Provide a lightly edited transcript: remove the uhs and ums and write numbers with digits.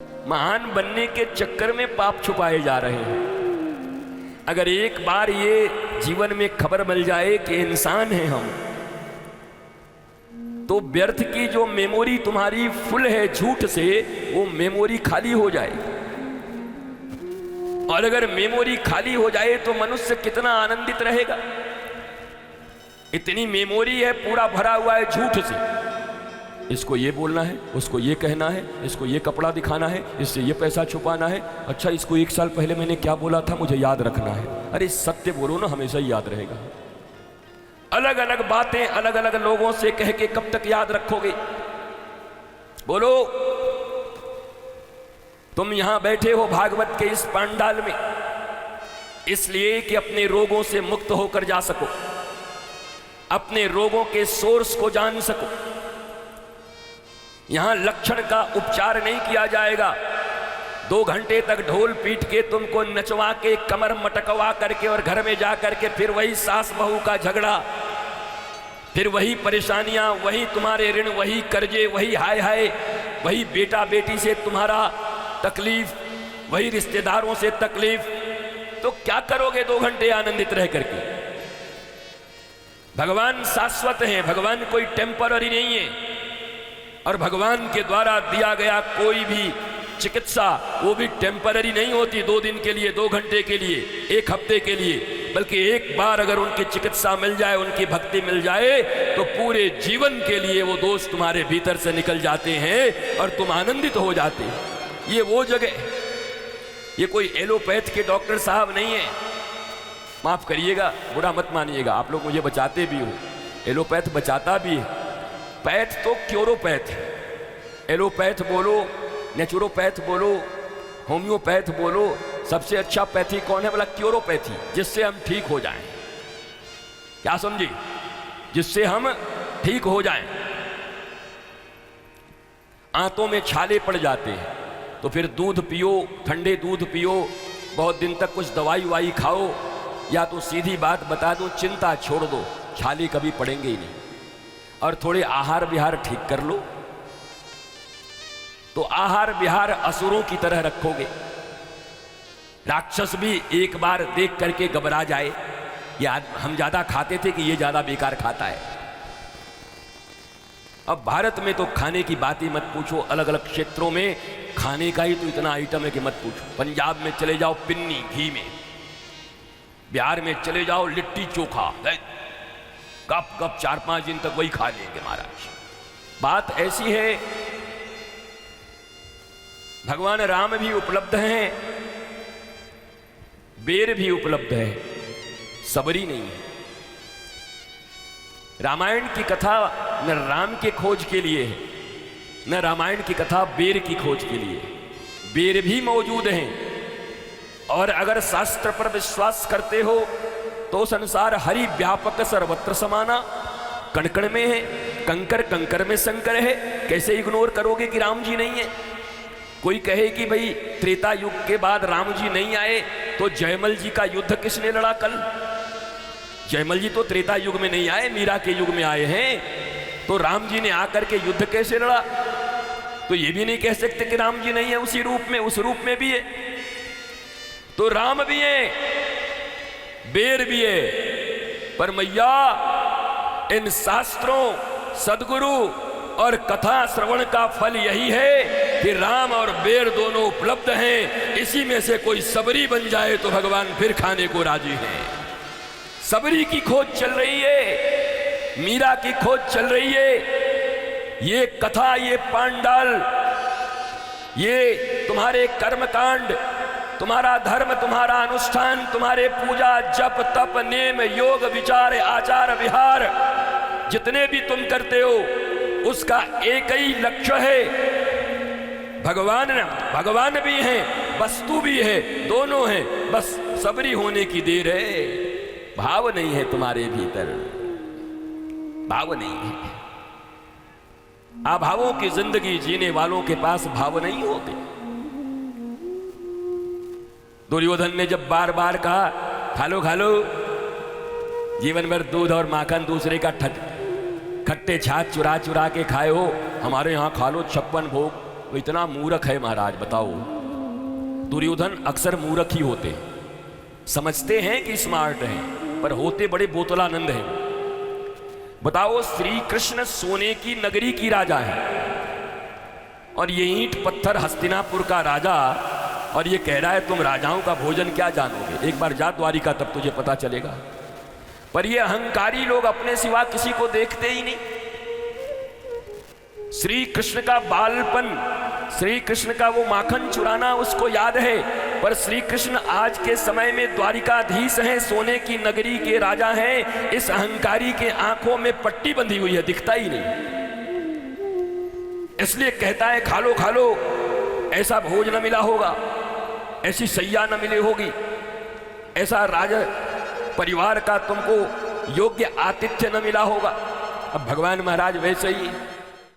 महान बनने के चक्कर में पाप छुपाए जा रहे हैं। अगर एक बार ये जीवन में खबर मिल जाए कि इंसान हैं हम, तो व्यर्थ की जो मेमोरी तुम्हारी फुल है झूठ से, वो मेमोरी खाली हो जाएगी। और अगर मेमोरी खाली हो जाए तो मनुष्य कितना आनंदित रहेगा। इतनी मेमोरी है, पूरा भरा हुआ है झूठ से। इसको ये बोलना है, उसको ये कहना है, इसको ये कपड़ा दिखाना है, इससे ये पैसा छुपाना है। अच्छा, इसको 1 साल पहले मैंने क्या बोला था, मुझे याद रखना है। अरे सत्य बोलो ना, हमेशा ही याद रहेगा। अलग अलग बातें अलग अलग लोगों से कह के कब तक याद रखोगे? बोलो। तुम यहां बैठे हो भागवत के इस पांडाल में इसलिए कि अपने रोगों से मुक्त होकर जा सको, अपने रोगों के सोर्स को जान सको। यहां लक्षण का उपचार नहीं किया जाएगा। 2 घंटे तक ढोल पीट के तुमको नचवा के कमर मटकवा करके और घर में जा करके फिर वही सास बहू का झगड़ा, फिर वही परेशानियां, वही तुम्हारे ऋण, वही कर्जे, वही हाय हाय, वही बेटा बेटी से तुम्हारा तकलीफ, वही रिश्तेदारों से तकलीफ। तो क्या करोगे 2 घंटे आनंदित रह करके? भगवान शाश्वत हैं, भगवान कोई टेम्पररी नहीं है। और भगवान के द्वारा दिया गया कोई भी चिकित्सा वो भी टेम्पररी नहीं होती, 2 दिन के लिए, 2 घंटे के लिए, 1 हफ्ते के लिए। बल्कि एक बार अगर उनकी चिकित्सा मिल जाए, उनकी भक्ति मिल जाए, तो पूरे जीवन के लिए वो दोष तुम्हारे भीतर से निकल जाते हैं और तुम आनंदित हो जाते हैं। ये वो जगह, ये कोई एलोपैथ के डॉक्टर साहब नहीं है। माफ करिएगा, बुरा मत मानिएगा, आप लोग मुझे बचाते भी हो। एलोपैथ बचाता भी है, पैथ तो क्योरोपैथ है। एलोपैथ बोलो, नेचुरोपैथ बोलो, होम्योपैथ बोलो, सबसे अच्छा पैथी कौन है? बोला क्योरोपैथी, जिससे हम ठीक हो जाएं। क्या समझी? जिससे हम ठीक हो जाएं। आंतों में छाले पड़ जाते हैं तो फिर दूध पियो, ठंडे दूध पियो, बहुत दिन तक कुछ दवाई वाई खाओ, या तो सीधी बात बता दो, चिंता छोड़ दो, छाले कभी पड़ेंगे ही नहीं। और थोड़े आहार विहार ठीक कर लो, तो आहार विहार असुरों की तरह रखोगे। राक्षस भी एक बार देख करके घबरा जाए, या हम ज्यादा खाते थे कि ये ज्यादा बेकार खाता है। अब भारत में तो खाने की बात ही मत पूछो, अलग अलग क्षेत्रों में खाने का ही तो इतना आइटम है कि मत पूछो। पंजाब में चले जाओ पिन्नी घी में, बिहार में चले जाओ लिट्टी चोखा, कप कप 4-5 दिन तक वही खा लेंगे महाराज। बात ऐसी है, भगवान राम भी उपलब्ध हैं, बेर भी उपलब्ध है, सबरी नहीं है। रामायण की कथा न राम के खोज के लिए है, न रामायण की कथा बेर की खोज के लिए। बेर भी मौजूद हैं। और अगर शास्त्र पर विश्वास करते हो तो संसार हरि व्यापक सर्वत्र समाना, कण कण में है, कंकर कंकर में शंकर है। कैसे इग्नोर करोगे कि राम जी नहीं है? कोई कहे कि भाई त्रेता युग के बाद राम जी नहीं आए, तो जयमल जी का युद्ध किसने लड़ा कल? जयमल जी तो त्रेता युग में नहीं आए, मीरा के युग में आए हैं। तो राम जी ने आकर के युद्ध कैसे लड़ा? तो ये भी नहीं कह सकते कि राम जी नहीं है उसी रूप में, उस रूप में भी है। तो राम भी है, बेर भी है, पर मैया इन शास्त्रों, सदगुरु और कथा श्रवण का फल यही है कि राम और बेर दोनों उपलब्ध हैं। इसी में से कोई सबरी बन जाए तो भगवान फिर खाने को राजी हैं। सबरी की खोज चल रही है, मीरा की खोज चल रही है। ये कथा, ये पांडाल, ये तुम्हारे कर्मकांड, तुम्हारा धर्म, तुम्हारा अनुष्ठान, तुम्हारे पूजा जप तप नेम योग विचार आचार विहार जितने भी तुम करते हो, उसका एक ही लक्ष्य है, भगवान भी है, वस्तु भी है, दोनों हैं, बस सबरी होने की देर है। भाव नहीं है तुम्हारे भीतर, भाव नहीं है। अभावों की जिंदगी जीने वालों के पास भाव नहीं होते। दुर्योधन ने जब बार बार कहा खा लो खा लो, जीवन भर दूध और माखन दूसरे का खट्टे छाछ चुरा चुरा के खाए हो, हमारे यहाँ खा लो 56 भोग, वो इतना मूर्ख है महाराज, बताओ। दुर्योधन अक्सर मूर्ख ही होते हैं, समझते हैं कि स्मार्ट हैं पर होते बड़े बोतलानंद हैं। बताओ, श्री कृष्ण सोने की नगरी की राजा है और ये ईंट पत्थर हस्तिनापुर का राजा, और ये कह रहा है तुम राजाओं का भोजन क्या जानोगे, एक बार जा द्वारिका तब तुझे पता चलेगा। पर ये अहंकारी लोग अपने सिवा किसी को देखते ही नहीं। श्री कृष्ण का बालपन, श्री कृष्ण का वो माखन चुराना उसको याद है, पर श्री कृष्ण आज के समय में द्वारिकाधीश हैं, सोने की नगरी के राजा हैं। इस अहंकारी के आंखों में पट्टी बंधी हुई है, दिखता ही नहीं। इसलिए कहता है खा लो खा लो, ऐसा भोज न मिला होगा, ऐसी सैया न मिली होगी, ऐसा राज परिवार का तुमको योग्य आतिथ्य न मिला होगा। अब भगवान महाराज वैसे ही